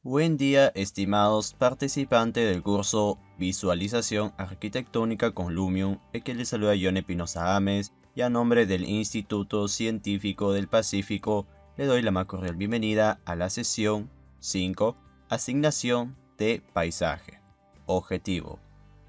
Buen día, estimados participantes del curso Visualización Arquitectónica con Lumion, el que les saluda John Espinosa Ames, y a nombre del Instituto Científico del Pacífico, le doy la más cordial bienvenida a la sesión 5, Asignación de Paisaje. Objetivo: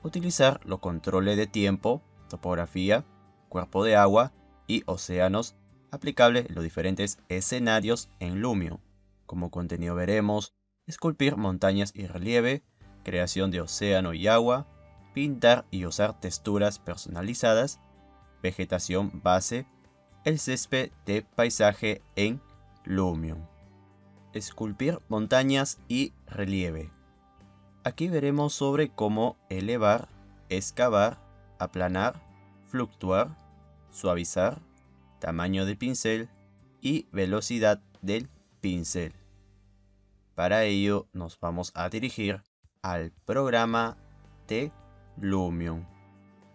utilizar los controles de tiempo, topografía, cuerpo de agua y océanos aplicables en los diferentes escenarios en Lumion. Como contenido veremos esculpir montañas y relieve, creación de océano y agua, pintar y usar texturas personalizadas, vegetación base, el césped de paisaje en Lumion. Esculpir montañas y relieve. Aquí veremos sobre cómo elevar, excavar, aplanar, fluctuar, suavizar, tamaño de pincel y velocidad del pincel. Para ello nos vamos a dirigir al programa de Lumion.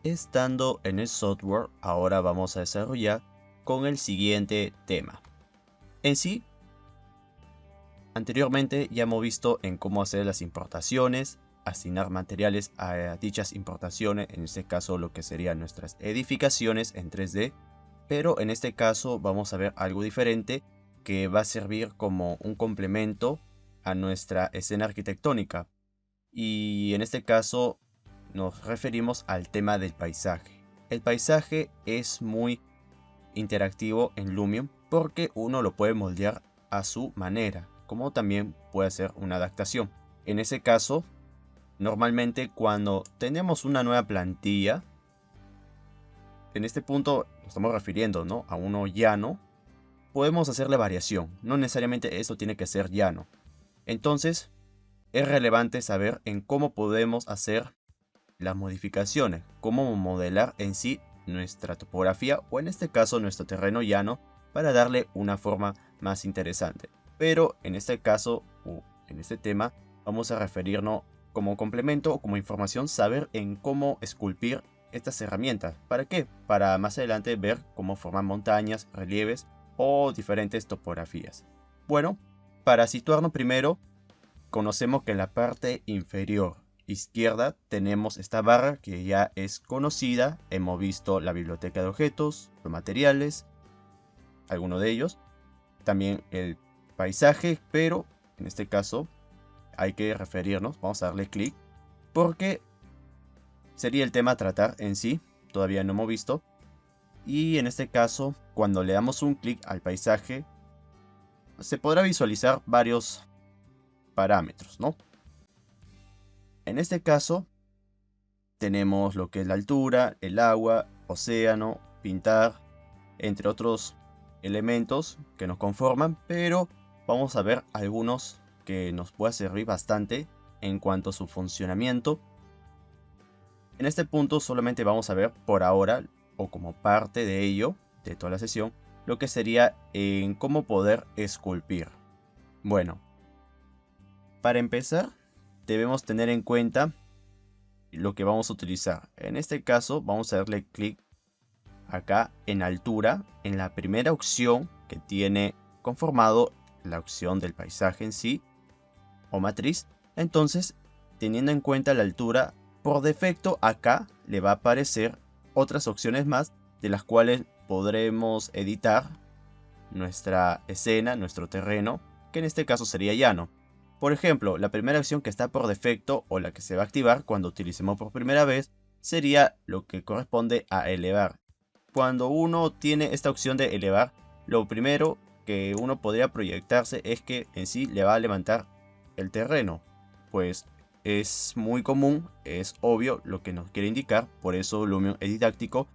Estando en el software, ahora vamos a desarrollar con el siguiente tema. En sí, anteriormente ya hemos visto en cómo hacer las importaciones, asignar materiales a dichas importaciones, en este caso lo que serían nuestras edificaciones en 3D, pero en este caso vamos a ver algo diferente que va a servir como un complemento a nuestra escena arquitectónica, y en este caso nos referimos al tema del paisaje. El paisaje es muy interactivo en Lumion porque uno lo puede moldear a su manera, como también puede hacer una adaptación. En ese caso, normalmente cuando tenemos una nueva plantilla, en este punto nos estamos refiriendo, ¿no?, a uno llano, podemos hacerle variación. No necesariamente esto tiene que ser llano. Entonces, es relevante saber en cómo podemos hacer las modificaciones, cómo modelar en sí nuestra topografía o en este caso nuestro terreno llano para darle una forma más interesante. Pero en este caso o en este tema vamos a referirnos como complemento o como información saber en cómo esculpir estas herramientas. ¿Para qué? Para más adelante ver cómo formar montañas, relieves o diferentes topografías. Bueno, para situarnos primero, conocemos que en la parte inferior izquierda tenemos esta barra que ya es conocida. Hemos visto la biblioteca de objetos, los materiales, algunos de ellos, también el paisaje, pero en este caso hay que referirnos, vamos a darle clic, porque sería el tema a tratar en sí, todavía no hemos visto. Y en este caso, cuando le damos un clic al paisaje, se podrá visualizar varios parámetros, ¿no? En este caso, tenemos lo que es la altura, el agua, océano, pintar, entre otros elementos que nos conforman, pero vamos a ver algunos que nos pueda servir bastante en cuanto a su funcionamiento. En este punto solamente vamos a ver por ahora, o como parte de ello, de toda la sesión, lo que sería en cómo poder esculpir. Bueno, para empezar, debemos tener en cuenta lo que vamos a utilizar. En este caso vamos a darle clic acá en altura, en la primera opción que tiene conformado la opción del paisaje en sí o matriz. Entonces, teniendo en cuenta la altura, por defecto acá le va a aparecer otras opciones más de las cuales podremos editar nuestra escena, nuestro terreno, que en este caso sería llano. Por ejemplo, la primera opción que está por defecto o la que se va a activar cuando utilicemos por primera vez sería lo que corresponde a elevar. Cuando uno tiene esta opción de elevar, lo primero que uno podría proyectarse es que en sí le va a levantar el terreno, pues es muy común, es obvio lo que nos quiere indicar, por eso Lumion es didáctico.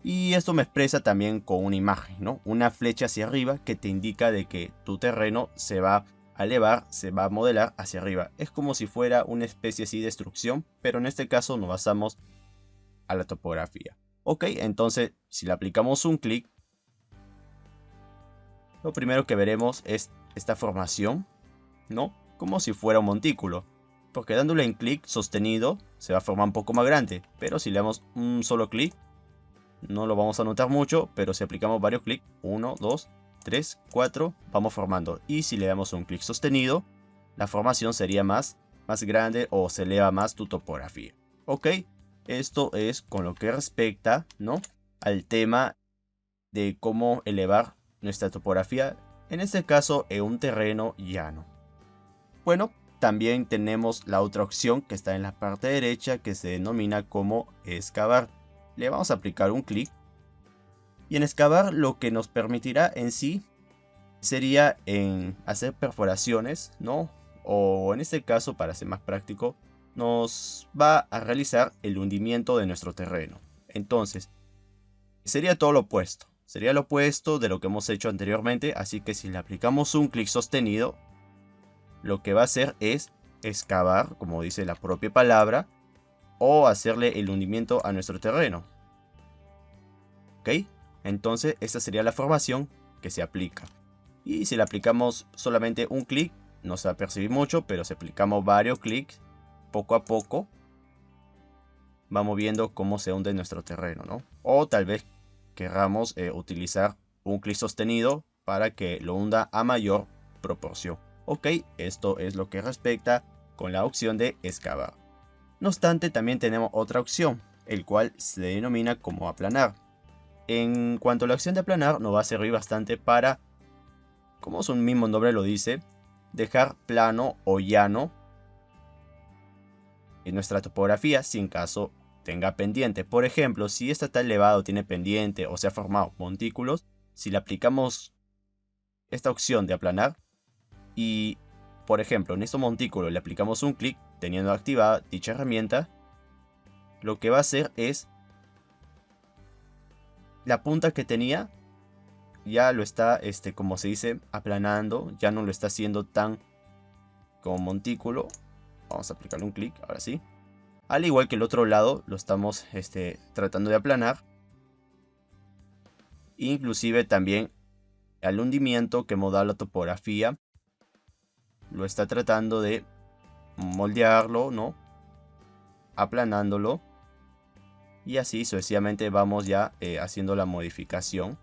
Y esto me expresa también con una imagen, ¿no? Una flecha hacia arriba que te indica de que tu terreno se va a elevar, se va a modelar hacia arriba. Es como si fuera una especie así de instrucción, pero en este caso nos basamos a la topografía. Ok, entonces si le aplicamos un clic, lo primero que veremos es esta formación, ¿no? Como si fuera un montículo. Porque dándole en clic sostenido se va a formar un poco más grande. Pero si le damos un solo clic, no lo vamos a notar mucho, pero si aplicamos varios clics, 1, 2, 3, 4, vamos formando. Y si le damos un clic sostenido, la formación sería más grande o se eleva más tu topografía. Ok, esto es con lo que respecta, ¿no?, al tema de cómo elevar nuestra topografía, en este caso en un terreno llano. Bueno, también tenemos la otra opción que está en la parte derecha, que se denomina como excavar. Le vamos a aplicar un clic, y en excavar lo que nos permitirá en sí sería en hacer perforaciones, ¿no? O en este caso, para ser más práctico, nos va a realizar el hundimiento de nuestro terreno. Entonces, sería todo lo opuesto. Sería lo opuesto de lo que hemos hecho anteriormente, así que si le aplicamos un clic sostenido, lo que va a hacer es excavar, como dice la propia palabra, o hacerle el hundimiento a nuestro terreno. ¿Ok? Entonces, esta sería la formación que se aplica. Y si le aplicamos solamente un clic, no se va a percibir mucho, pero si aplicamos varios clics, poco a poco, vamos viendo cómo se hunde nuestro terreno, ¿no? O tal vez querramos utilizar un clic sostenido para que lo hunda a mayor proporción. Ok, esto es lo que respecta con la opción de excavar. No obstante, también tenemos otra opción, el cual se denomina como aplanar. En cuanto a la opción de aplanar, nos va a servir bastante para, como su mismo nombre lo dice, dejar plano o llano en nuestra topografía sin caso tenga pendiente. Por ejemplo, si esta está elevado, tiene pendiente o se ha formado montículos, si le aplicamos esta opción de aplanar y, por ejemplo, en estos montículos le aplicamos un clic teniendo activada dicha herramienta, lo que va a hacer es la punta que tenía ya lo está, como se dice, aplanando, ya no lo está haciendo tan como montículo. Vamos a aplicarle un clic, ahora sí. Al igual que el otro lado, lo estamos tratando de aplanar. Inclusive también al hundimiento que hemos dado la topografía, lo está tratando de moldearlo, ¿no? Aplanándolo. Y así sucesivamente vamos ya haciendo la modificación.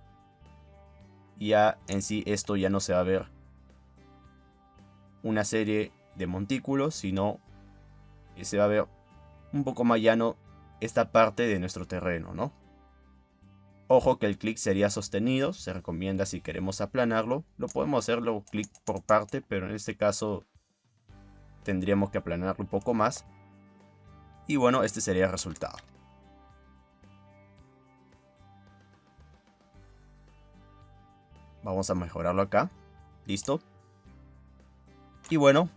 Ya en sí esto ya no se va a ver una serie de montículos, sino que se va a ver un poco más llano esta parte de nuestro terreno, ¿no? Ojo que el clic sería sostenido, se recomienda si queremos aplanarlo. Lo podemos hacerlo clic por parte, pero en este caso tendríamos que aplanarlo un poco más. Y bueno, este sería el resultado. Vamos a mejorarlo acá. Listo. Y bueno,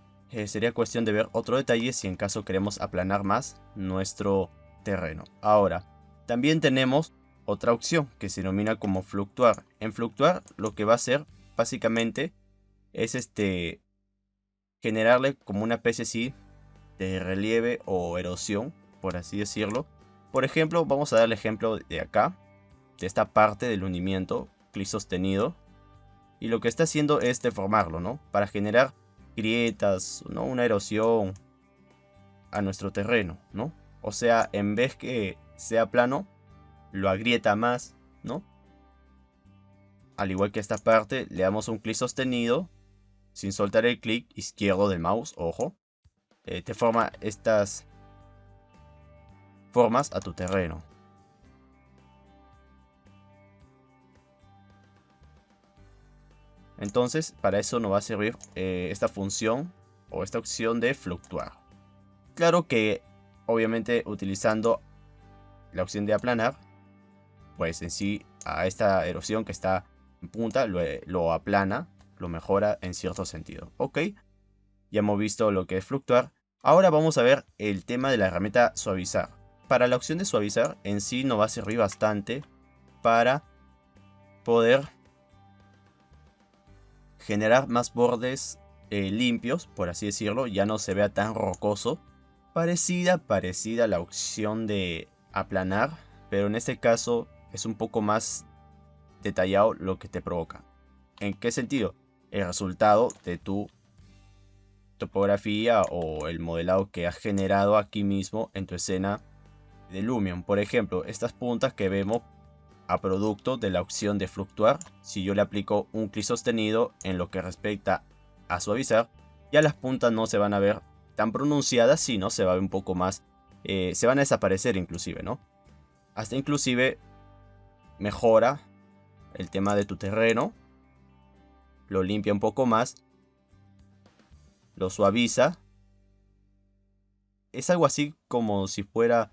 sería cuestión de ver otro detalle si en caso queremos aplanar más nuestro terreno. Ahora, también tenemos otra opción que se denomina como fluctuar. En fluctuar lo que va a hacer básicamente es generarle como una especie así de relieve o erosión, por así decirlo. Por ejemplo, vamos a dar el ejemplo de acá, de esta parte del hundimiento, clic sostenido. Y lo que está haciendo es deformarlo, ¿no? Para generar grietas, ¿no? Una erosión a nuestro terreno, ¿no? O sea, en vez que sea plano, lo agrieta más, ¿no? Al igual que esta parte, le damos un clic sostenido, sin soltar el clic izquierdo del mouse, ojo. Te forma estas formas a tu terreno. Entonces, para eso nos va a servir esta función o esta opción de fluctuar. Claro que, obviamente, utilizando la opción de aplanar, pues en sí a esta erosión que está en punta lo aplana, lo mejora en cierto sentido. Ok, ya hemos visto lo que es fluctuar. Ahora vamos a ver el tema de la herramienta suavizar. Para la opción de suavizar en sí nos va a servir bastante para poder generar más bordes limpios, por así decirlo, ya no se vea tan rocoso. Parecida a la opción de aplanar, pero en este caso es un poco más detallado lo que te provoca. ¿En qué sentido? El resultado de tu topografía o el modelado que has generado aquí mismo en tu escena de Lumion. Por ejemplo, estas puntas que vemos a producto de la opción de fluctuar, si yo le aplico un clic sostenido en lo que respecta a suavizar, ya las puntas no se van a ver tan pronunciadas, sino se va a ver un poco más, se van a desaparecer inclusive, ¿no? Hasta inclusive mejora el tema de tu terreno, lo limpia un poco más, lo suaviza. Es algo así como si fuera,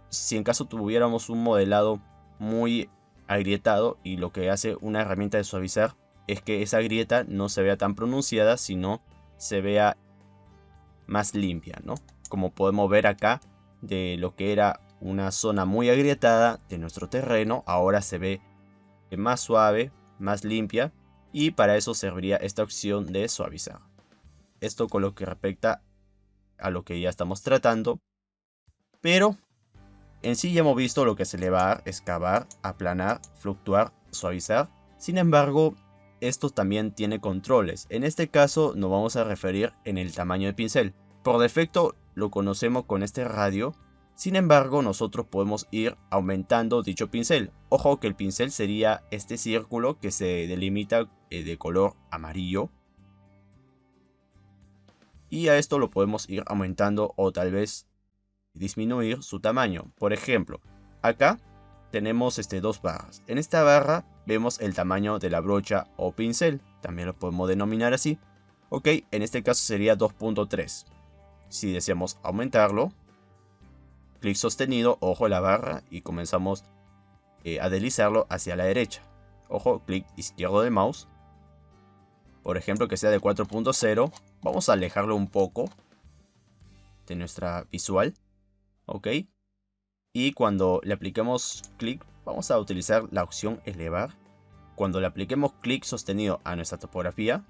si en caso tuviéramos un modelado muy agrietado, y lo que hace una herramienta de suavizar es que esa grieta no se vea tan pronunciada, sino se vea más limpia, ¿no? Como podemos ver acá, de lo que era una zona muy agrietada de nuestro terreno, ahora se ve más suave, más limpia, y para eso serviría esta opción de suavizar. Esto con lo que respecta a lo que ya estamos tratando, pero en sí ya hemos visto lo que es elevar, excavar, aplanar, fluctuar, suavizar. Sin embargo, esto también tiene controles. En este caso nos vamos a referir en el tamaño de pincel. Por defecto lo conocemos con este radio. Sin embargo, nosotros podemos ir aumentando dicho pincel. Ojo que el pincel sería este círculo que se delimita de color amarillo. Y a esto lo podemos ir aumentando o tal vez disminuir su tamaño. Por ejemplo, acá tenemos dos barras. En esta barra vemos el tamaño de la brocha o pincel. También lo podemos denominar así. Ok, en este caso sería 2.3. Si deseamos aumentarlo, clic sostenido, ojo la barra, y comenzamos a deslizarlo hacia la derecha. Ojo, clic izquierdo del mouse. Por ejemplo, que sea de 4.0. Vamos a alejarlo un poco de nuestra visual. Ok. Y cuando le apliquemos clic, vamos a utilizar la opción elevar. Cuando le apliquemos clic sostenido a nuestra topografía,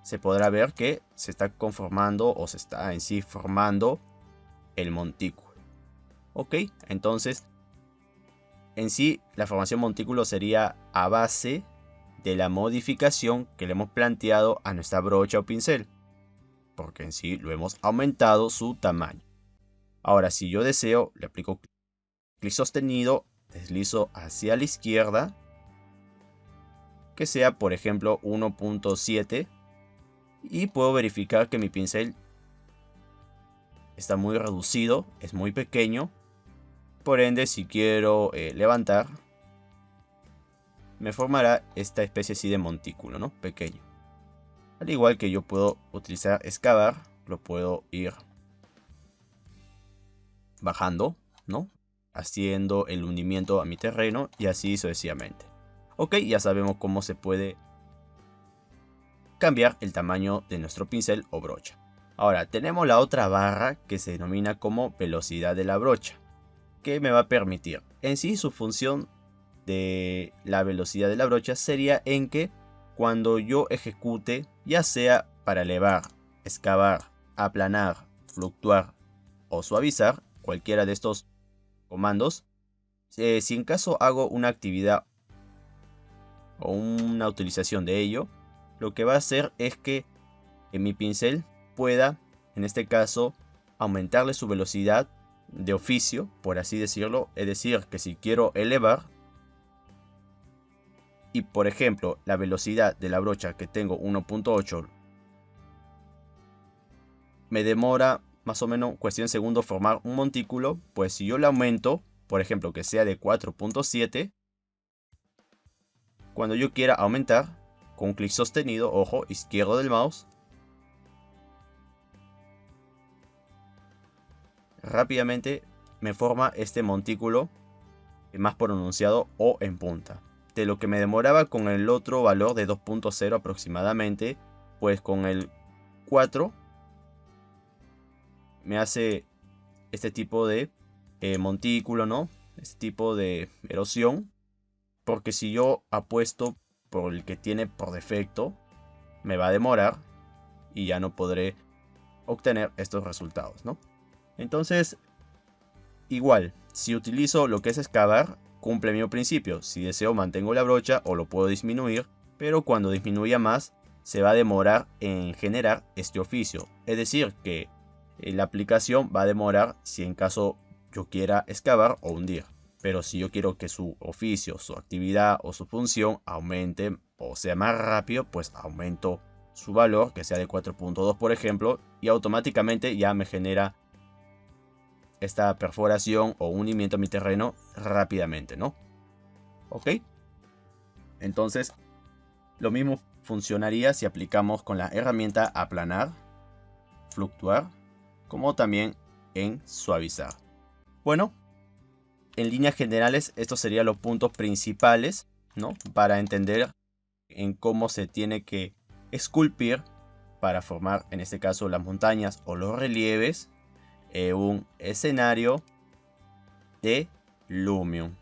se podrá ver que se está conformando o se está en sí formando el montículo. Ok, entonces en sí la formación montículo sería a base de la modificación que le hemos planteado a nuestra brocha o pincel, porque en sí lo hemos aumentado su tamaño. Ahora, si yo deseo, le aplico clic sostenido, deslizo hacia la izquierda, que sea por ejemplo 1.7, y puedo verificar que mi pincel está muy reducido, es muy pequeño. Por ende, si quiero levantar, me formará esta especie así de montículo, ¿no? Pequeño. Al igual que yo puedo utilizar excavar, lo puedo ir bajando, ¿no? Haciendo el hundimiento a mi terreno y así sucesivamente. Ok, ya sabemos cómo se puede cambiar el tamaño de nuestro pincel o brocha. Ahora tenemos la otra barra que se denomina como velocidad de la brocha, que me va a permitir, en sí su función de la velocidad de la brocha sería en que cuando yo ejecute, ya sea para elevar, excavar, aplanar, fluctuar o suavizar, cualquiera de estos comandos, si en caso hago una actividad o una utilización de ello, lo que va a hacer es que mi pincel pueda, en este caso, aumentarle su velocidad de oficio, por así decirlo. Es decir, que si quiero elevar y por ejemplo la velocidad de la brocha que tengo 1.8 me demora más o menos cuestión de segundos formar un montículo, pues si yo le aumento, por ejemplo que sea de 4.7, cuando yo quiera aumentar, con un clic sostenido, ojo, izquierdo del mouse, rápidamente me forma este montículo más pronunciado o en punta. De lo que me demoraba con el otro valor de 2.0 aproximadamente, pues con el 4 me hace este tipo de montículo, ¿no? Este tipo de erosión. Porque si yo apuesto por el que tiene por defecto, me va a demorar y ya no podré obtener estos resultados, ¿no? Entonces, igual, si utilizo lo que es excavar, cumple el mismo principio. Si deseo, mantengo la brocha o lo puedo disminuir, pero cuando disminuya más, se va a demorar en generar este oficio. Es decir, que la aplicación va a demorar si en caso yo quiera excavar o hundir. Pero si yo quiero que su oficio, su actividad o su función aumente o sea más rápido, pues aumento su valor, que sea de 4.2 por ejemplo, y automáticamente ya me genera esta perforación o hundimiento a mi terreno rápidamente, ¿no? ¿Ok? Entonces, lo mismo funcionaría si aplicamos con la herramienta aplanar, fluctuar, como también en suavizar. Bueno, en líneas generales estos serían los puntos principales, ¿no? Para entender en cómo se tiene que esculpir para formar, en este caso, las montañas o los relieves en un escenario de Lumion.